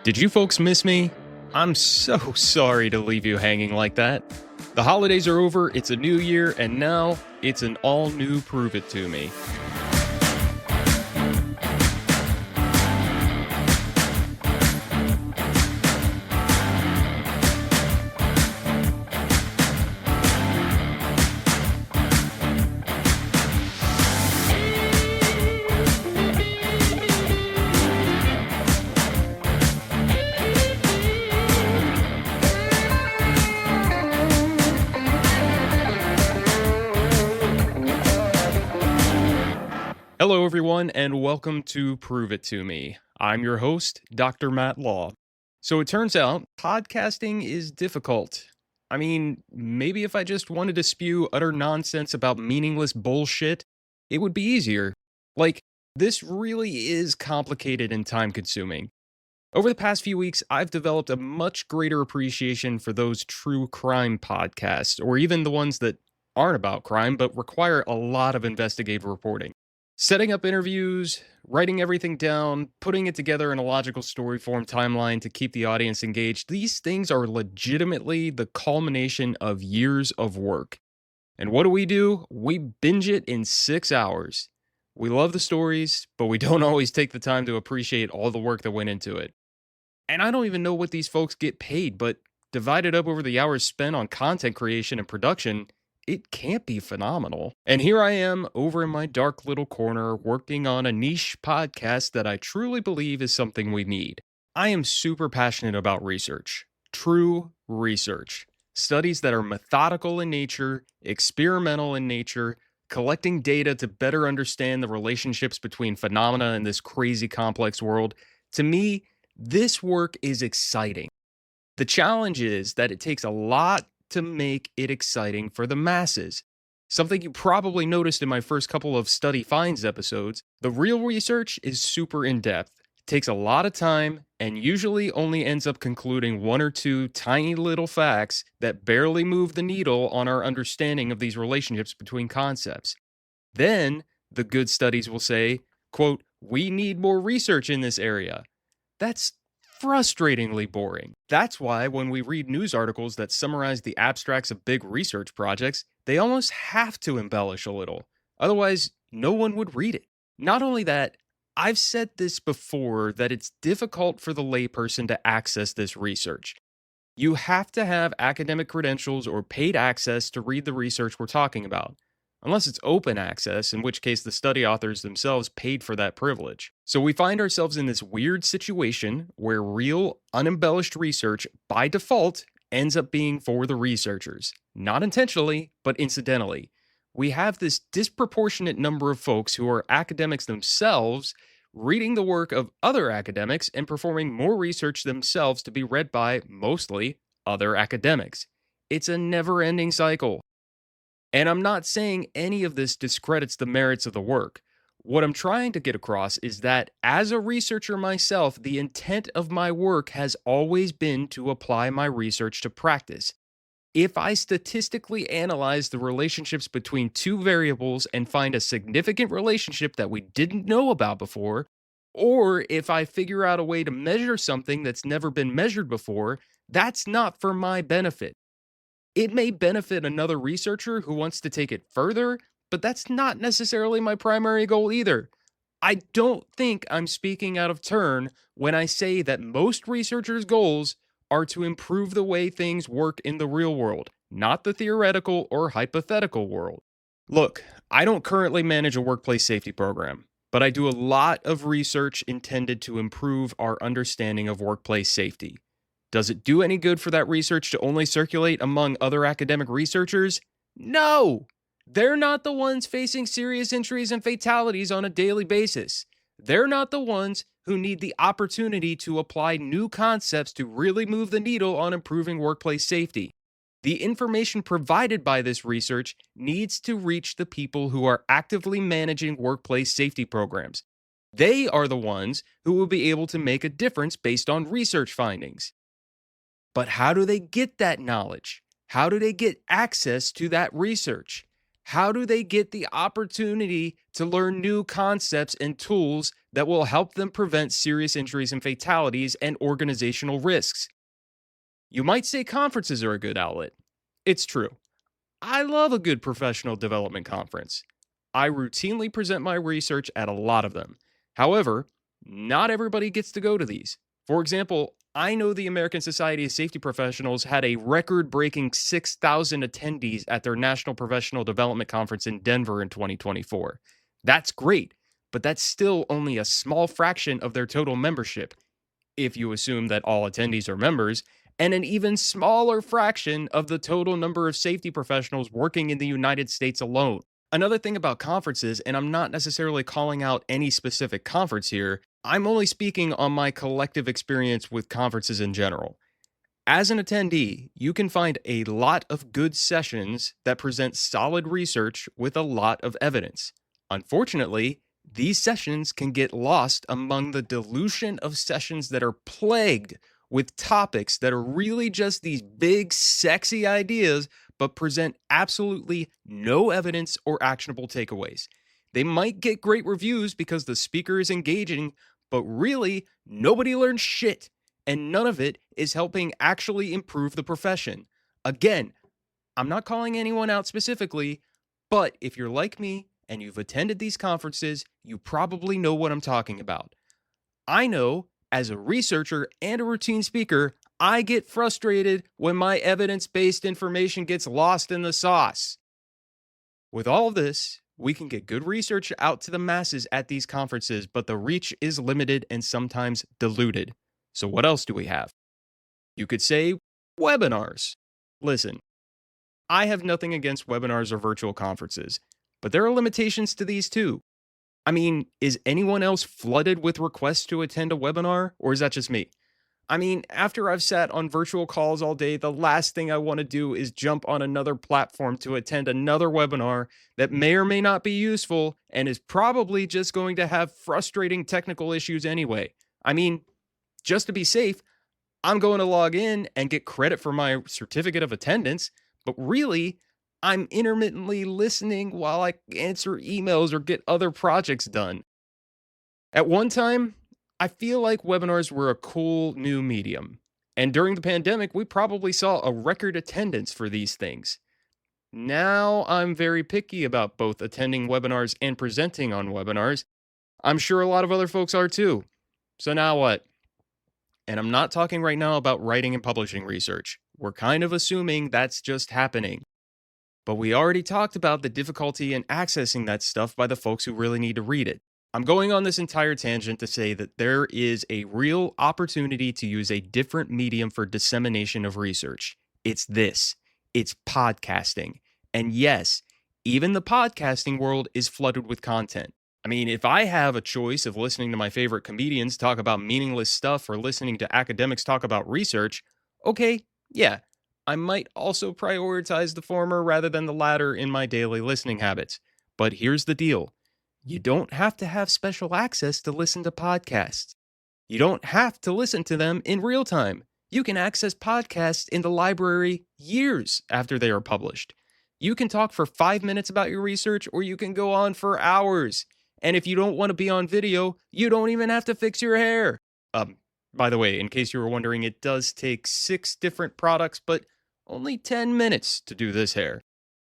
Did you folks miss me? I'm so sorry to leave you hanging like that. The holidays are over, it's a new year, and now it's an all-new Prove It To Me. Hello, everyone, and welcome to Prove It To Me. I'm your host, Dr. Matt Law. So it turns out podcasting is difficult. I mean, maybe if I just wanted to spew utter nonsense about meaningless bullshit, it would be easier. Like, this really is complicated and time consuming. Over the past few weeks, I've developed a much greater appreciation for those true crime podcasts, or even the ones that aren't about crime but require a lot of investigative reporting. Setting up interviews, writing everything down, putting it together in a logical story form timeline to keep the audience engaged, these things are legitimately the culmination of years of work. And what do? We binge it in 6 hours. We love the stories, but we don't always take the time to appreciate all the work that went into it. And I don't even know what these folks get paid, but divided up over the hours spent on content creation and production, it can't be phenomenal. And here I am over in my dark little corner working on a niche podcast that I truly believe is something we need. I am super passionate about research. True research. Studies that are methodical in nature, experimental in nature, collecting data to better understand the relationships between phenomena in this crazy complex world. To me, this work is exciting. The challenge is that it takes a lot to make it exciting for the masses. Something you probably noticed in my first couple of Study Finds episodes, the real research is super in-depth, takes a lot of time, and usually only ends up concluding one or two tiny little facts that barely move the needle on our understanding of these relationships between concepts. Then, the good studies will say, quote, "We need more research in this area." That's frustratingly boring. That's why when we read news articles that summarize the abstracts of big research projects, they almost have to embellish a little. Otherwise, no one would read it. Not only that, I've said this before that it's difficult for the layperson to access this research. You have to have academic credentials or paid access to read the research we're talking about. Unless it's open access, in which case the study authors themselves paid for that privilege. So we find ourselves in this weird situation where real, unembellished research, by default, ends up being for the researchers. Not intentionally, but incidentally. We have this disproportionate number of folks who are academics themselves, reading the work of other academics and performing more research themselves to be read by, mostly, other academics. It's a never-ending cycle. And I'm not saying any of this discredits the merits of the work. What I'm trying to get across is that as a researcher myself, the intent of my work has always been to apply my research to practice. If I statistically analyze the relationships between two variables and find a significant relationship that we didn't know about before, or if I figure out a way to measure something that's never been measured before, that's not for my benefit. It may benefit another researcher who wants to take it further, but that's not necessarily my primary goal either. I don't think I'm speaking out of turn when I say that most researchers' goals are to improve the way things work in the real world, not the theoretical or hypothetical world. Look, I don't currently manage a workplace safety program, but I do a lot of research intended to improve our understanding of workplace safety. Does it do any good for that research to only circulate among other academic researchers? No! They're not the ones facing serious injuries and fatalities on a daily basis. They're not the ones who need the opportunity to apply new concepts to really move the needle on improving workplace safety. The information provided by this research needs to reach the people who are actively managing workplace safety programs. They are the ones who will be able to make a difference based on research findings. But how do they get that knowledge? How do they get access to that research? How do they get the opportunity to learn new concepts and tools that will help them prevent serious injuries and fatalities and organizational risks? You might say conferences are a good outlet. It's true. I love a good professional development conference. I routinely present my research at a lot of them. However, not everybody gets to go to these. For example, I know the American Society of Safety Professionals had a record breaking 6,000 attendees at their National Professional Development Conference in Denver in 2024. That's great, but that's still only a small fraction of their total membership, if you assume that all attendees are members, and an even smaller fraction of the total number of safety professionals working in the United States alone. Another thing about conferences, and I'm not necessarily calling out any specific conference here, I'm only speaking on my collective experience with conferences in general. As an attendee, you can find a lot of good sessions that present solid research with a lot of evidence. Unfortunately, these sessions can get lost among the dilution of sessions that are plagued with topics that are really just these big, sexy ideas, but present absolutely no evidence or actionable takeaways. They might get great reviews because the speaker is engaging, but really, nobody learns shit, and none of it is helping actually improve the profession. Again, I'm not calling anyone out specifically, but if you're like me and you've attended these conferences, you probably know what I'm talking about. I know, as a researcher and a routine speaker, I get frustrated when my evidence based information gets lost in the sauce. With all of this, we can get good research out to the masses at these conferences, but the reach is limited and sometimes diluted. So, what else do we have? You could say webinars. Listen, I have nothing against webinars or virtual conferences, but there are limitations to these too. I mean, is anyone else flooded with requests to attend a webinar, or is that just me? I mean, after I've sat on virtual calls all day, the last thing I want to do is jump on another platform to attend another webinar that may or may not be useful and is probably just going to have frustrating technical issues anyway. I mean, just to be safe, I'm going to log in and get credit for my certificate of attendance, but really, I'm intermittently listening while I answer emails or get other projects done. At one time, I feel like webinars were a cool new medium. And during the pandemic, we probably saw a record attendance for these things. Now I'm very picky about both attending webinars and presenting on webinars. I'm sure a lot of other folks are too. So now what? And I'm not talking right now about writing and publishing research. We're kind of assuming that's just happening. But we already talked about the difficulty in accessing that stuff by the folks who really need to read it. I'm going on this entire tangent to say that there is a real opportunity to use a different medium for dissemination of research. It's this. It's podcasting. And yes, even the podcasting world is flooded with content. I mean, if I have a choice of listening to my favorite comedians talk about meaningless stuff or listening to academics talk about research, okay, yeah, I might also prioritize the former rather than the latter in my daily listening habits. But here's the deal. You don't have to have special access to listen to podcasts. You don't have to listen to them in real time. You can access podcasts in the library years after they are published. You can talk for 5 minutes about your research, or you can go on for hours. And if you don't want to be on video, you don't even have to fix your hair. By the way, in case you were wondering, it does take 6 different products, but only 10 minutes to do this hair.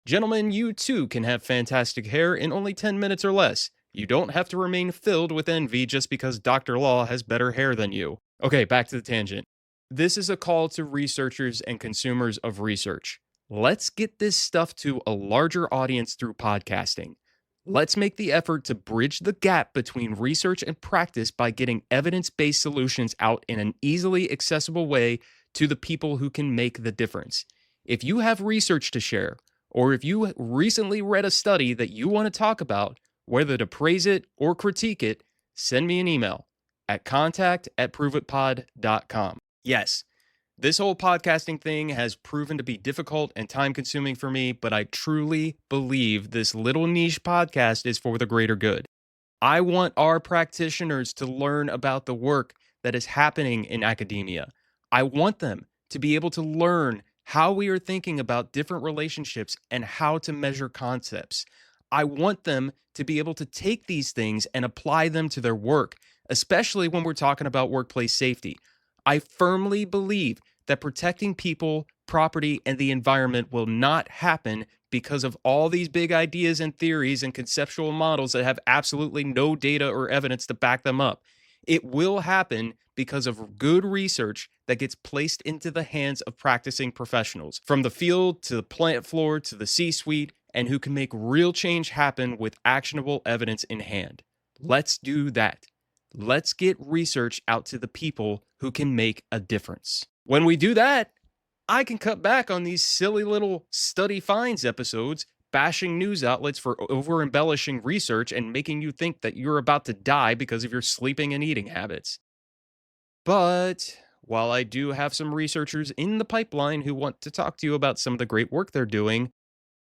Gentlemen, you too can have fantastic hair in only 10 minutes or less. You don't have to remain filled with envy just because Dr. Law has better hair than you. Okay, back to the tangent. This is a call to researchers and consumers of research. Let's get this stuff to a larger audience through podcasting. Let's make the effort to bridge the gap between research and practice by getting evidence-based solutions out in an easily accessible way to the people who can make the difference. If you have research to share, or if you recently read a study that you want to talk about, whether to praise it or critique it, send me an email at contact@proveitpod.com. Yes, this whole podcasting thing has proven to be difficult and time consuming for me, but I truly believe this little niche podcast is for the greater good. I want our practitioners to learn about the work that is happening in academia. I want them to be able to learn how we are thinking about different relationships and how to measure concepts. I want them to be able to take these things and apply them to their work, especially when we're talking about workplace safety. I firmly believe that protecting people, property, and the environment will not happen because of all these big ideas and theories and conceptual models that have absolutely no data or evidence to back them up. It will happen because of good research that gets placed into the hands of practicing professionals, from the field to the plant floor to the C suite, and who can make real change happen with actionable evidence in hand. Let's do that. Let's get research out to the people who can make a difference. When we do that, I can cut back on these silly little study finds episodes, bashing news outlets for over embellishing research and making you think that you're about to die because of your sleeping and eating habits. But while I do have some researchers in the pipeline who want to talk to you about some of the great work they're doing,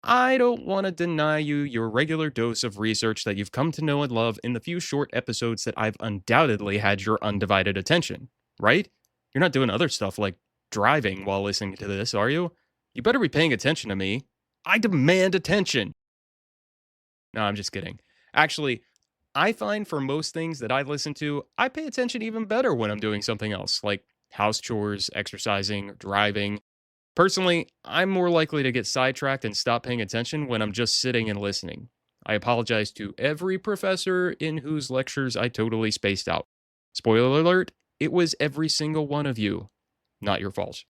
I don't want to deny you your regular dose of research that you've come to know and love in the few short episodes that I've undoubtedly had your undivided attention, right? You're not doing other stuff like driving while listening to this, are you? You better be paying attention to me. I demand attention. No, I'm just kidding. Actually, I find for most things that I listen to, I pay attention even better when I'm doing something else, like house chores, exercising, driving. Personally, I'm more likely to get sidetracked and stop paying attention when I'm just sitting and listening. I apologize to every professor in whose lectures I totally spaced out. Spoiler alert, it was every single one of you. Not your fault.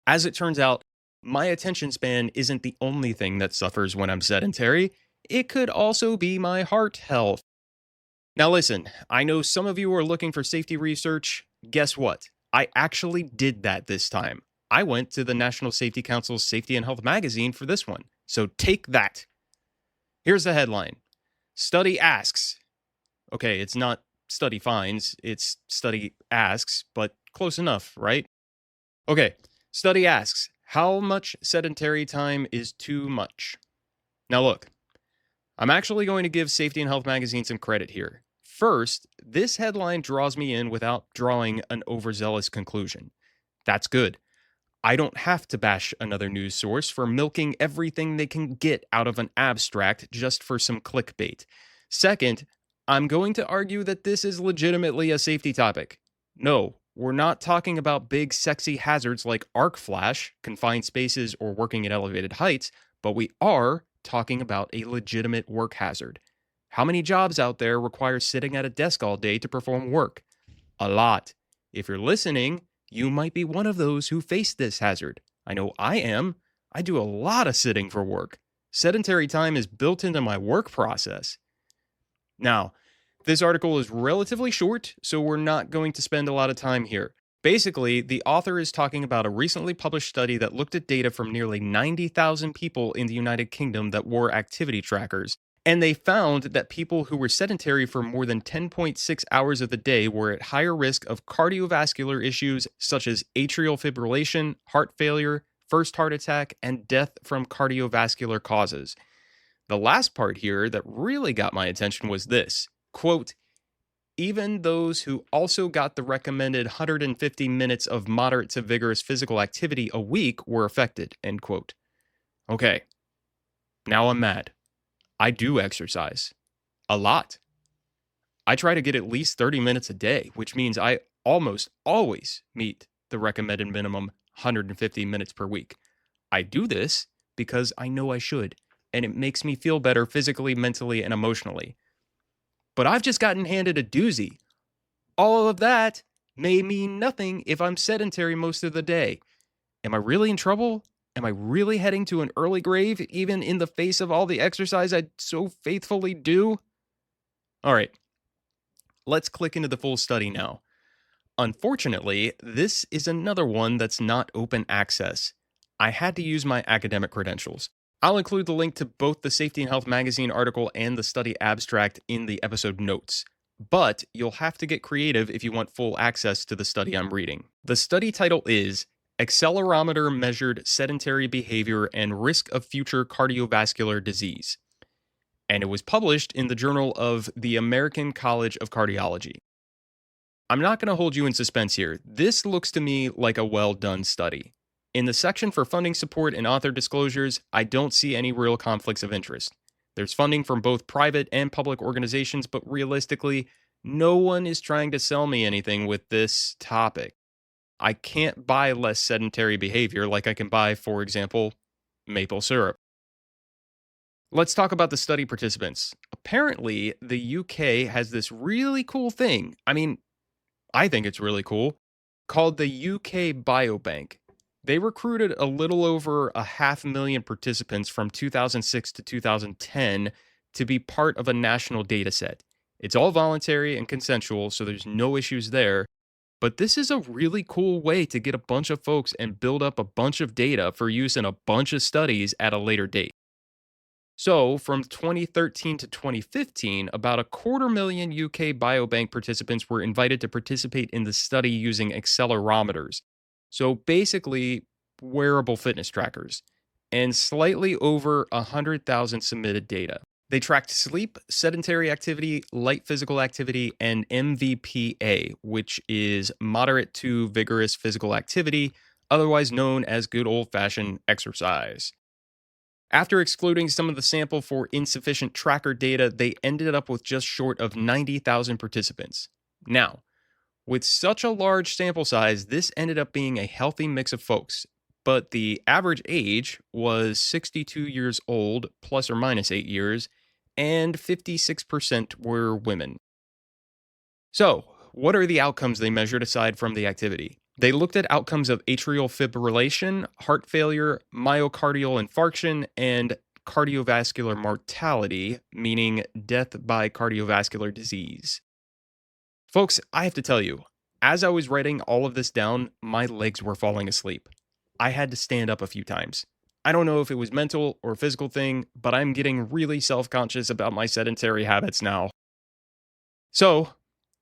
As it turns out, my attention span isn't the only thing that suffers when I'm sedentary. It could also be my heart health. Now, listen, I know some of you are looking for safety research. Guess what? I actually did that this time. I went to the National Safety Council's Safety and Health magazine for this one. So take that. Here's the headline. Study asks. Okay, it's not study finds, it's study asks, but close enough, right? Okay, study asks, how much sedentary time is too much? Now look, I'm actually going to give Safety and Health magazine some credit here. First, this headline draws me in without drawing an overzealous conclusion. That's good. I don't have to bash another news source for milking everything they can get out of an abstract just for some clickbait. Second, I'm going to argue that this is legitimately a safety topic. No, we're not talking about big sexy hazards like arc flash, confined spaces, or working at elevated heights, but we are talking about a legitimate work hazard. How many jobs out there require sitting at a desk all day to perform work? A lot. If you're listening, you might be one of those who face this hazard. I know I am. I do a lot of sitting for work. Sedentary time is built into my work process. Now, this article is relatively short, so we're not going to spend a lot of time here. Basically, the author is talking about a recently published study that looked at data from nearly 90,000 people in the United Kingdom that wore activity trackers. And they found that people who were sedentary for more than 10.6 hours of the day were at higher risk of cardiovascular issues such as atrial fibrillation, heart failure, first heart attack, and death from cardiovascular causes. The last part here that really got my attention was this, quote, even those who also got the recommended 150 minutes of moderate to vigorous physical activity a week were affected, end quote. Okay, now I'm mad. I do exercise. A lot. I try to get at least 30 minutes a day, which means I almost always meet the recommended minimum 150 minutes per week. I do this because I know I should, and it makes me feel better physically, mentally, and emotionally. But I've just gotten handed a doozy. All of that may mean nothing if I'm sedentary most of the day. Am I really in trouble? Am I really heading to an early grave, even in the face of all the exercise I so faithfully do? All right, let's click into the full study now. Unfortunately, this is another one that's not open access. I had to use my academic credentials. I'll include the link to both the Safety and Health magazine article and the study abstract in the episode notes. But you'll have to get creative if you want full access to the study I'm reading. The study title is Accelerometer-Measured Sedentary Behavior and Risk of Future Cardiovascular Disease. And it was published in the Journal of the American College of Cardiology. I'm not going to hold you in suspense here. This looks to me like a well-done study. In the section for funding support and author disclosures, I don't see any real conflicts of interest. There's funding from both private and public organizations, but realistically, no one is trying to sell me anything with this topic. I can't buy less sedentary behavior like I can buy, for example, maple syrup. Let's talk about the study participants. Apparently, the UK has this really cool thing. I think it's really cool, called the UK Biobank. They recruited a little over a half million participants from 2006 to 2010 to be part of a national data set. It's all voluntary and consensual, so there's no issues there. But this is a really cool way to get a bunch of folks and build up a bunch of data for use in a bunch of studies at a later date. So, from 2013 to 2015, about a quarter million UK Biobank participants were invited to participate in the study using accelerometers. So, basically, wearable fitness trackers, and slightly over 100,000 submitted data. They tracked sleep, sedentary activity, light physical activity, and MVPA, which is moderate to vigorous physical activity, otherwise known as good old fashioned exercise. After excluding some of the sample for insufficient tracker data, they ended up with just short of 90,000 participants. Now, with such a large sample size, this ended up being a healthy mix of folks, but the average age was 62 years old, plus or minus 8 years, and 56% were women. So, what are the outcomes they measured aside from the activity? They looked at outcomes of atrial fibrillation, heart failure, myocardial infarction, and cardiovascular mortality, meaning death by cardiovascular disease. Folks, I have to tell you, as I was writing all of this down, my legs were falling asleep. I had to stand up a few times. I don't know if it was mental or physical thing, but I'm getting really self-conscious about my sedentary habits now. So,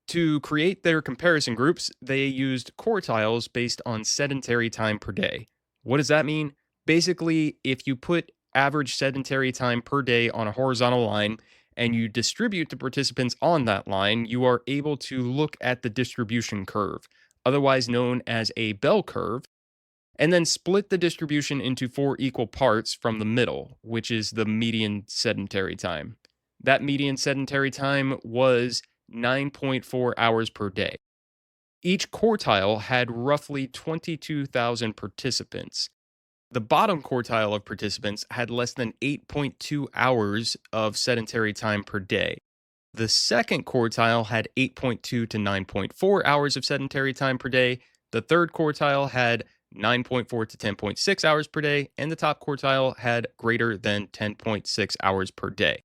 to create their comparison groups, they used quartiles based on sedentary time per day. What does that mean? Basically, if you put average sedentary time per day on a horizontal line and you distribute the participants on that line, you are able to look at the distribution curve, otherwise known as a bell curve, and then split the distribution into four equal parts from the middle, which is the median sedentary time. That median sedentary time was 9.4 hours per day. Each quartile had roughly 22,000 participants. The bottom quartile of participants had less than 8.2 hours of sedentary time per day. The second quartile had 8.2 to 9.4 hours of sedentary time per day. The third quartile had 9.4 to 10.6 hours per day, and the top quartile had greater than 10.6 hours per day.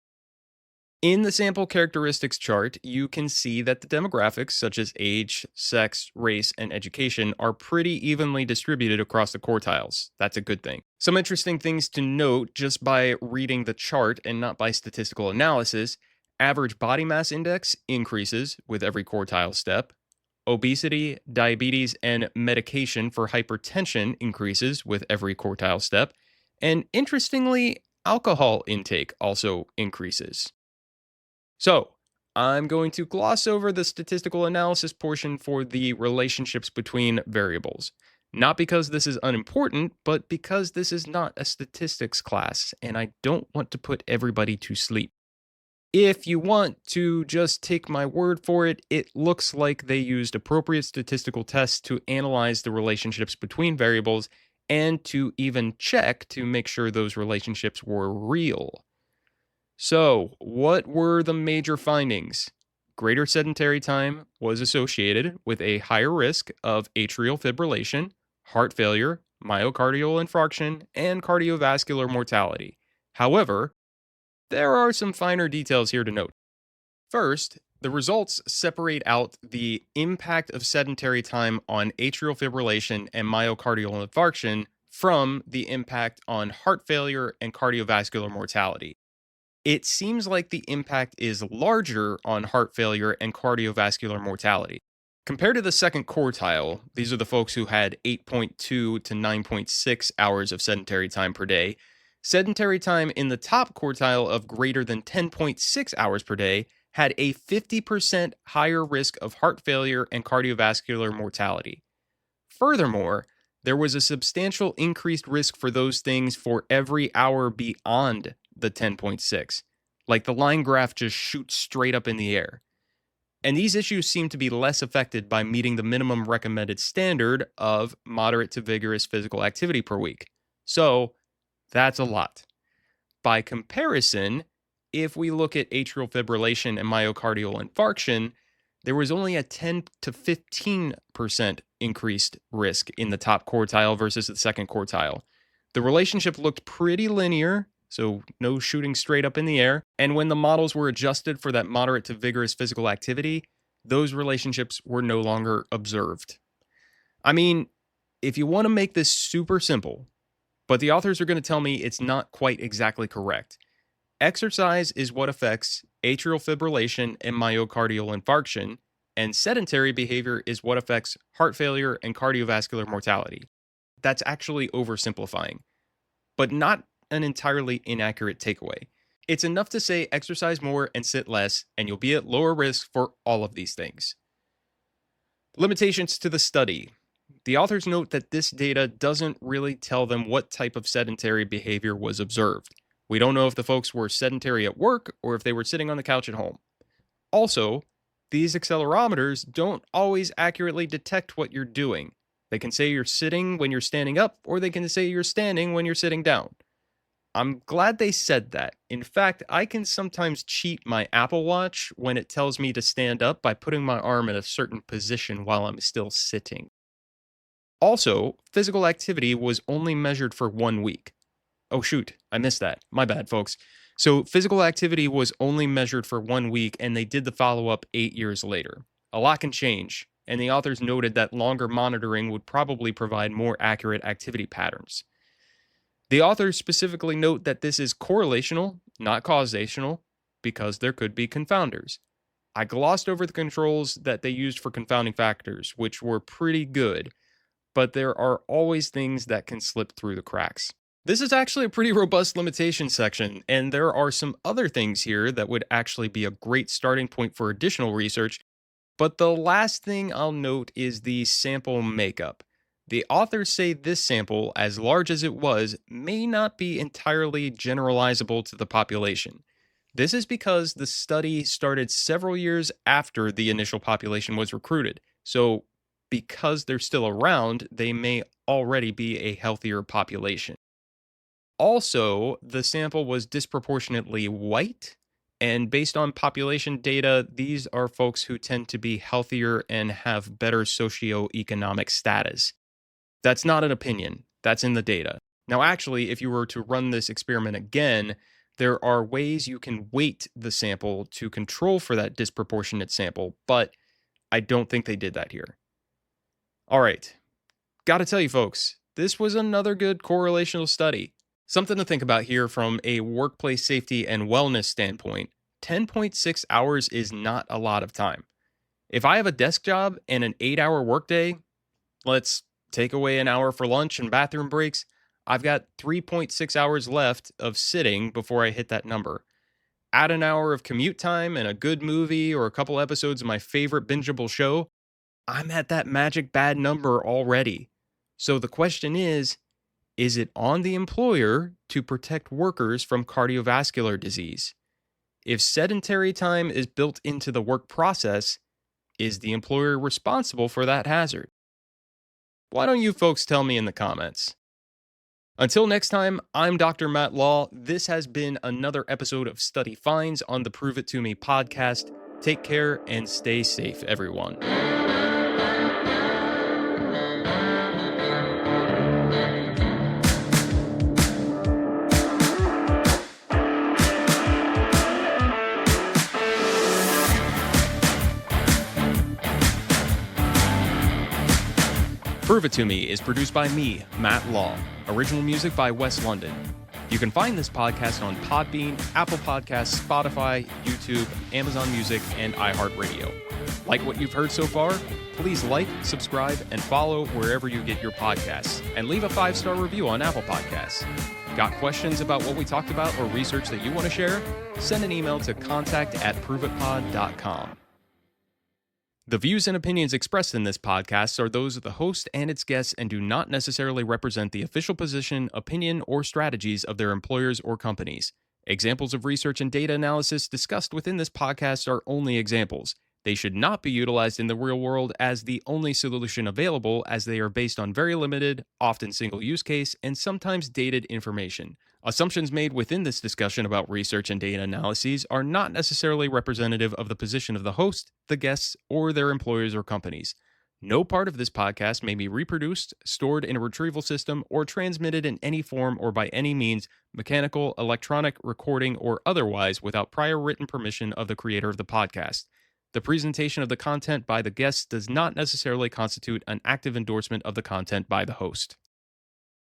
In the sample characteristics chart, you can see that the demographics such as age, sex, race, and education are pretty evenly distributed across the quartiles. That's a good thing. Some interesting things to note just by reading the chart and not by statistical analysis: average body mass index increases with every quartile step. Obesity, diabetes, and medication for hypertension increases with every quartile step. And interestingly, alcohol intake also increases. So, I'm going to gloss over the statistical analysis portion for the relationships between variables. Not because this is unimportant, but because this is not a statistics class, and I don't want to put everybody to sleep. If you want to just take my word for it, it looks like they used appropriate statistical tests to analyze the relationships between variables and to even check to make sure those relationships were real. So, what were the major findings? Greater sedentary time was associated with a higher risk of atrial fibrillation, heart failure, myocardial infarction, and cardiovascular mortality. However, there are some finer details here to note. First, the results separate out the impact of sedentary time on atrial fibrillation and myocardial infarction from the impact on heart failure and cardiovascular mortality. It seems like the impact is larger on heart failure and cardiovascular mortality. Compared to the second quartile, these are the folks who had 8.2 to 9.6 hours of sedentary time per day. Sedentary time in the top quartile of greater than 10.6 hours per day had a 50% higher risk of heart failure and cardiovascular mortality. Furthermore, There was a substantial increased risk for those things for every hour beyond the 10.6. Like the line graph just shoots straight up in the air. And these issues seem to be less affected by meeting the minimum recommended standard of moderate to vigorous physical activity per week. So that's a lot. By comparison, if we look at atrial fibrillation and myocardial infarction, there was only a 10 to 15% increased risk in the top quartile versus the second quartile. The relationship looked pretty linear, so no shooting straight up in the air. And when the models were adjusted for that moderate to vigorous physical activity, those relationships were no longer observed. I mean, if you want to make this super simple, but the authors are going to tell me it's not quite exactly correct. Exercise is what affects atrial fibrillation and myocardial infarction, and sedentary behavior is what affects heart failure and cardiovascular mortality. That's actually oversimplifying, but not an entirely inaccurate takeaway. It's enough to say exercise more and sit less, and you'll be at lower risk for all of these things. Limitations to the study. The authors note that this data doesn't really tell them what type of sedentary behavior was observed. We don't know if the folks were sedentary at work or if they were sitting on the couch at home. Also, these accelerometers don't always accurately detect what you're doing. They can say you're sitting when you're standing up, or they can say you're standing when you're sitting down. I'm glad they said that. In fact, I can sometimes cheat my Apple Watch when it tells me to stand up by putting my arm in a certain position while I'm still sitting. Also, physical activity was only measured for 1 week. Oh shoot, I missed that. My bad, folks. So physical activity was only measured for 1 week, and they did the follow-up 8 years later. A lot can change, and the authors noted that longer monitoring would probably provide more accurate activity patterns. The authors specifically note that this is correlational, not causational, because there could be confounders. I glossed over the controls that they used for confounding factors, which were pretty good, but there are always things that can slip through the cracks. This is actually a pretty robust limitation section, and there are some other things here that would actually be a great starting point for additional research, but the last thing I'll note is the sample makeup. The authors say this sample, as large as it was, may not be entirely generalizable to the population. This is because the study started several years after the initial population was recruited, so because they're still around, they may already be a healthier population. Also, the sample was disproportionately white, and based on population data, these are folks who tend to be healthier and have better socioeconomic status. That's not an opinion, that's in the data. Now, actually, if you were to run this experiment again, there are ways you can weight the sample to control for that disproportionate sample, but I don't think they did that here. All right, gotta tell you folks, this was another good correlational study. Something to think about here from a workplace safety and wellness standpoint. 10.6 hours is not a lot of time. If I have a desk job and an 8-hour workday, let's take away an hour for lunch and bathroom breaks, I've got 3.6 hours left of sitting before I hit that number. Add an hour of commute time and a good movie or a couple episodes of my favorite bingeable show, I'm at that magic bad number already. So the question is it on the employer to protect workers from cardiovascular disease? If sedentary time is built into the work process, is the employer responsible for that hazard? Why don't you folks tell me in the comments? Until next time, I'm Dr. Matt Law. This has been another episode of Study Finds on the Prove It To Me podcast. Take care and stay safe, everyone. Prove It To Me is produced by me, Matt Law. Original music by Wes London. You can find this podcast on Podbean, Apple Podcasts, Spotify, YouTube, Amazon Music, and iHeartRadio. Like what you've heard so far? Please like, subscribe, and follow wherever you get your podcasts. And leave a 5-star review on Apple Podcasts. Got questions about what we talked about or research that you want to share? Send an email to contact@proveitpod.com. The views and opinions expressed in this podcast are those of the host and its guests and do not necessarily represent the official position, opinion, or strategies of their employers or companies. Examples of research and data analysis discussed within this podcast are only examples. They should not be utilized in the real world as the only solution available, as they are based on very limited, often single use case, and sometimes dated information. Assumptions made within this discussion about research and data analyses are not necessarily representative of the position of the host, the guests, or their employers or companies. No part of this podcast may be reproduced, stored in a retrieval system, or transmitted in any form or by any means, mechanical, electronic, recording, or otherwise, without prior written permission of the creator of the podcast. The presentation of the content by the guests does not necessarily constitute an active endorsement of the content by the host.